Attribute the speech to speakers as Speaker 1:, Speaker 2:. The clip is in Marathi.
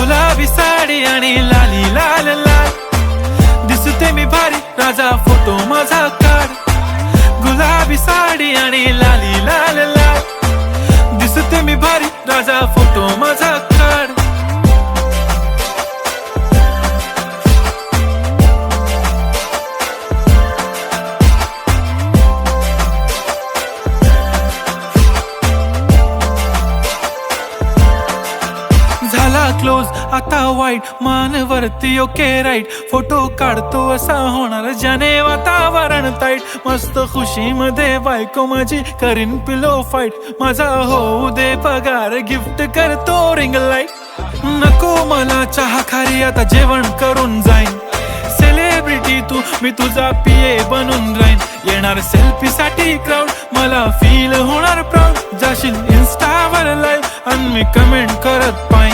Speaker 1: गुलाबी साडी आणि लाली लाल लाल, दिसते मी भारी राजा फोटो माझा काढ. गुलाबी साडी आणि लाली लाल लाल, दिसते मी भारी राजा फोटो माझा काढ. झाला क्लोज आता वाईट, मानवरती ओके राईट, फोटो काढतो असा होणार ज्याने वातावरण ताईट. मस्त खुशी मध्ये बायको माझी करीन पिलो फाईट, माझा होऊ दे पगार गिफ्ट करतो रिंग लाईट. नको मला चहा खारी आता जेवण करून जाईन, सेलिब्रिटी तू मी तुझा पिये बनून राहीन. येणार सेल्फी साठी क्राऊड, मला फील होणार प्राऊड. जाशील इन्स्टावर लाईव्ह आणि मी कमेंट करत पाहिन.